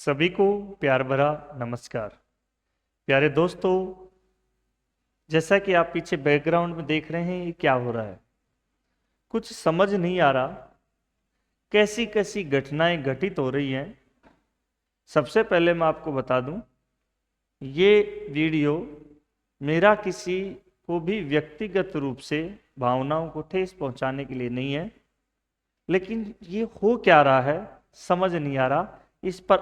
सभी को प्यार भरा नमस्कार। प्यारे दोस्तों, जैसा कि आप पीछे बैकग्राउंड में देख रहे हैं, ये क्या हो रहा है कुछ समझ नहीं आ रहा। कैसी कैसी घटनाएं घटित हो रही हैं। सबसे पहले मैं आपको बता दूं, ये वीडियो मेरा किसी को भी व्यक्तिगत रूप से भावनाओं को ठेस पहुंचाने के लिए नहीं है, लेकिन ये हो क्या रहा है समझ नहीं आ रहा। इस पर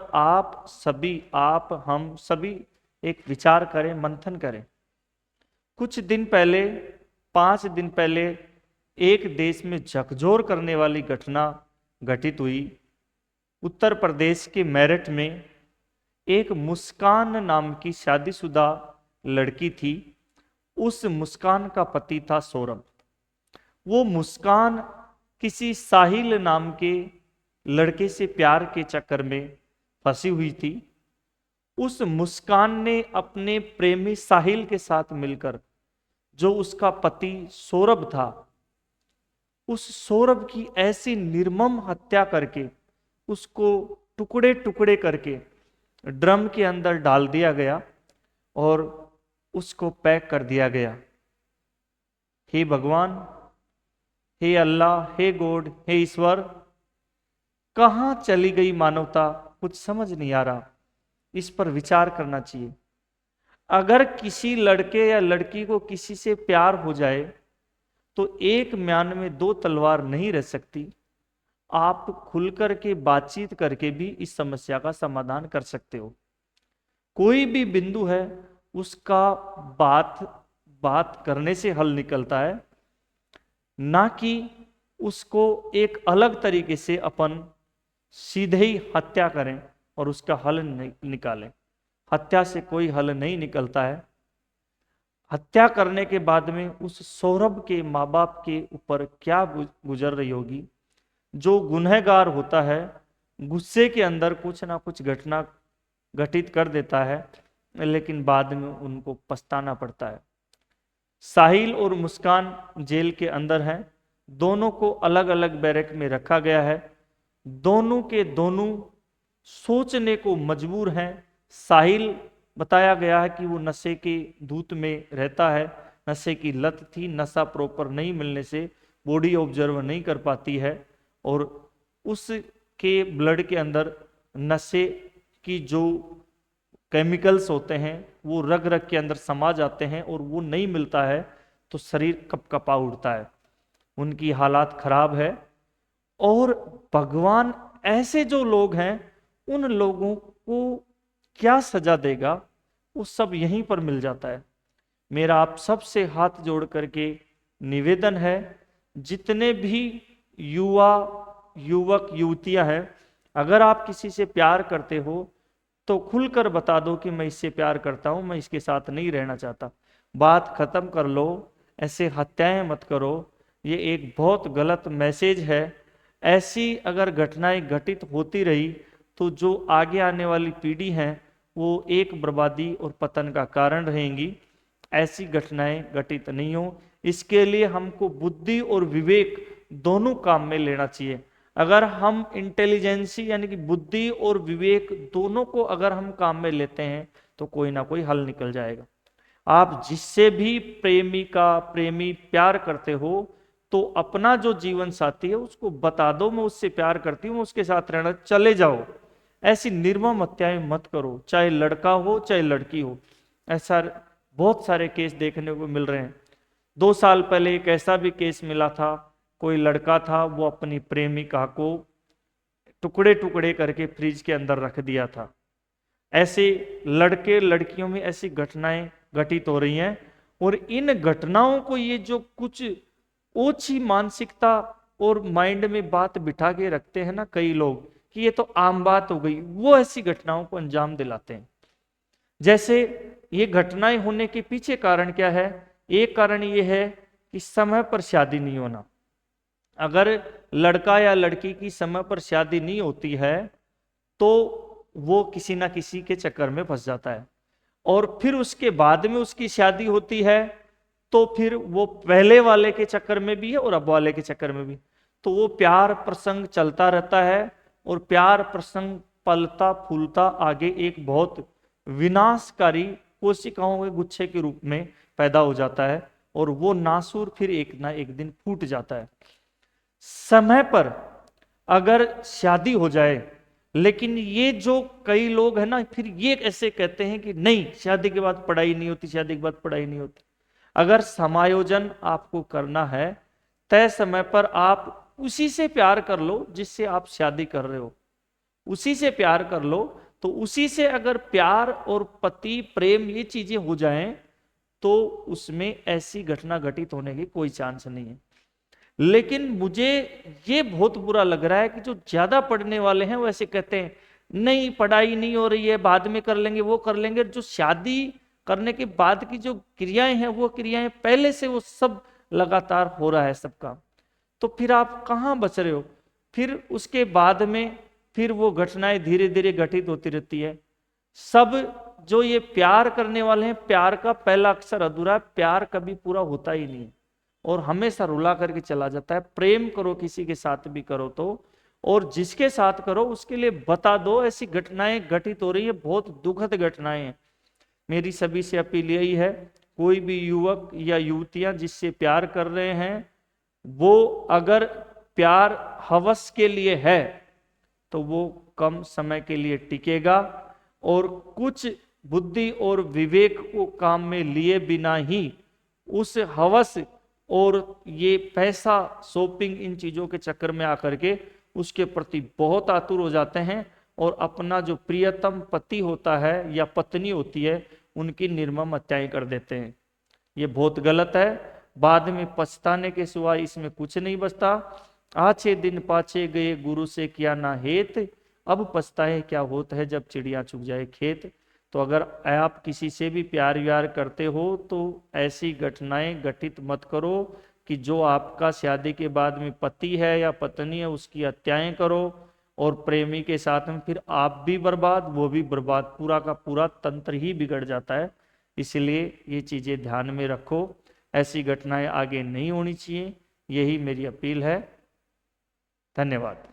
हम सभी एक विचार करें, मंथन करें। कुछ दिन पहले, 5 दिन पहले, एक देश में झकझोर करने वाली घटना घटित हुई। उत्तर प्रदेश के मेरठ में एक मुस्कान नाम की शादीशुदा लड़की थी। उस मुस्कान का पति था सौरभ। वो मुस्कान किसी साहिल नाम के लड़के से प्यार के चक्कर में फंसी हुई थी। उस मुस्कान ने अपने प्रेमी साहिल के साथ मिलकर, जो उसका पति सौरभ था, उस सौरभ की ऐसी निर्मम हत्या करके, उसको टुकड़े टुकड़े करके ड्रम के अंदर डाल दिया गया और उसको पैक कर दिया गया। हे भगवान, हे अल्लाह, हे गॉड, हे ईश्वर, कहां चली गई मानवता, कुछ समझ नहीं आ रहा। इस पर विचार करना चाहिए। अगर किसी लड़के या लड़की को किसी से प्यार हो जाए तो एक म्यान में दो तलवार नहीं रह सकती। आप खुलकर के बातचीत करके भी इस समस्या का समाधान कर सकते हो। कोई भी बिंदु है उसका बात करने से हल निकलता है, ना कि उसको एक अलग तरीके से अपन सीधे ही हत्या करें और उसका हल निकालें। हत्या से कोई हल नहीं निकलता है। हत्या करने के बाद में उस सौरभ के माँ बाप के ऊपर क्या गुजर रही होगी। जो गुनहगार होता है, गुस्से के अंदर कुछ ना कुछ घटना घटित कर देता है, लेकिन बाद में उनको पछताना पड़ता है। साहिल और मुस्कान जेल के अंदर हैं। दोनों को अलग अलग बैरक में रखा गया है। दोनों के दोनों सोचने को मजबूर हैं। साहिल बताया गया है कि वो नशे के धूत में रहता है, नशे की लत थी। नशा प्रॉपर नहीं मिलने से बॉडी ऑब्जर्व नहीं कर पाती है और उसके ब्लड के अंदर नशे की जो केमिकल्स होते हैं वो रग रग के अंदर समा जाते हैं और वो नहीं मिलता है तो शरीर कपकपा उठता है। उनकी हालात खराब है। और भगवान ऐसे जो लोग हैं उन लोगों को क्या सजा देगा, वो सब यहीं पर मिल जाता है। मेरा आप सबसे हाथ जोड़ करके निवेदन है, जितने भी युवक युवतियां हैं, अगर आप किसी से प्यार करते हो तो खुलकर बता दो कि मैं इससे प्यार करता हूं, मैं इसके साथ नहीं रहना चाहता। बात खत्म कर लो, ऐसे हत्याएं मत करो। ये एक बहुत गलत मैसेज है। ऐसी अगर घटनाएं घटित होती रही तो जो आगे आने वाली पीढ़ी है वो एक बर्बादी और पतन का कारण रहेंगी। ऐसी घटनाएं घटित नहीं हो, इसके लिए हमको बुद्धि और विवेक दोनों काम में लेना चाहिए। अगर हम इंटेलिजेंसी यानी कि बुद्धि और विवेक दोनों को अगर हम काम में लेते हैं तो कोई ना कोई हल निकल जाएगा। आप जिससे भी प्रेमी प्यार करते हो तो अपना जो जीवन साथी है उसको बता दो, मैं उससे प्यार करती हूँ, उसके साथ रहना, चले जाओ। ऐसी निर्मम हत्याएं मत करो, चाहे लड़का हो चाहे लड़की हो। ऐसा बहुत सारे केस देखने को मिल रहे हैं। 2 साल पहले एक ऐसा भी केस मिला था। कोई लड़का था, वो अपनी प्रेमिका को टुकड़े टुकड़े करके फ्रिज के अंदर रख दिया था। ऐसे लड़के लड़कियों में ऐसी घटनाएं घटित हो रही हैं और इन घटनाओं को ये जो कुछ ओछी मानसिकता और माइंड में बात बिठा के रखते हैं ना कई लोग, कि ये तो आम बात हो गई, वो ऐसी घटनाओं को अंजाम दिलाते हैं। जैसे ये घटनाएं होने के पीछे कारण क्या है? एक कारण ये है कि समय पर शादी नहीं होना। अगर लड़का या लड़की की समय पर शादी नहीं होती है तो वो किसी ना किसी के चक्कर में फंस जाता है, और फिर उसके बाद में उसकी शादी होती है तो फिर वो पहले वाले के चक्कर में भी है और अब वाले के चक्कर में भी। तो वो प्यार प्रसंग चलता रहता है और प्यार प्रसंग पलता फूलता आगे एक बहुत विनाशकारी कोशिकाओं के गुच्छे के रूप में पैदा हो जाता है, और वो नासूर फिर एक ना एक दिन फूट जाता है। समय पर अगर शादी हो जाए, लेकिन ये जो कई लोग हैं ना, फिर ये ऐसे कहते हैं कि नहीं, शादी के बाद पढ़ाई नहीं होती, शादी के बाद पढ़ाई नहीं होती। अगर समायोजन आपको करना है, तय समय पर आप उसी से प्यार कर लो जिससे आप शादी कर रहे हो, उसी से प्यार कर लो। तो उसी से अगर प्यार और पति प्रेम ये चीजें हो जाएं, तो उसमें ऐसी घटना घटित होने की कोई चांस नहीं है। लेकिन मुझे ये बहुत बुरा लग रहा है कि जो ज्यादा पढ़ने वाले हैं वो ऐसे कहते हैं नहीं, पढ़ाई नहीं हो रही है, बाद में कर लेंगे, वो कर लेंगे। जो शादी करने के बाद की जो क्रियाएं हैं, वो क्रियाएं पहले से वो सब लगातार हो रहा है सबका। तो फिर आप कहाँ बच रहे हो? फिर उसके बाद में फिर वो घटनाएं धीरे धीरे घटित होती रहती है। सब जो ये प्यार करने वाले हैं, प्यार का पहला अक्षर अधूरा है, प्यार कभी पूरा होता ही नहीं और हमेशा रुला करके चला जाता है। प्रेम करो, किसी के साथ भी करो तो, और जिसके साथ करो उसके लिए बता दो ऐसी घटनाएं घटित हो रही है, बहुत दुखद घटनाएं हैं। मेरी सभी से अपील यही है, कोई भी युवक या युवतियां जिससे प्यार कर रहे हैं, वो अगर प्यार हवस के लिए है तो वो कम समय के लिए टिकेगा, और कुछ बुद्धि और विवेक को काम में लिए बिना ही उस हवस और ये पैसा, शॉपिंग, इन चीजों के चक्कर में आकर के उसके प्रति बहुत आतुर हो जाते हैं, और अपना जो प्रियतम पति होता है या पत्नी होती है, उनकी निर्मम हत्याएं कर देते हैं। ये बहुत गलत है। बाद में पछताने के सिवा इसमें कुछ नहीं बचता। आछे दिन पाछे गए गुरु से किया ना हेत, अब पछताए क्या होत है जब चिड़िया चुग जाए खेत। तो अगर आप किसी से भी प्यार व्यार करते हो तो ऐसी घटनाएं घटित मत करो कि जो आपका शादी के बाद में पति है या पत्नी है उसकी हत्याएं करो, और प्रेमी के साथ में फिर आप भी बर्बाद, वो भी बर्बाद, पूरा का पूरा तंत्र ही बिगड़ जाता है। इसलिए ये चीजें ध्यान में रखो, ऐसी घटनाएं आगे नहीं होनी चाहिए। यही मेरी अपील है। धन्यवाद।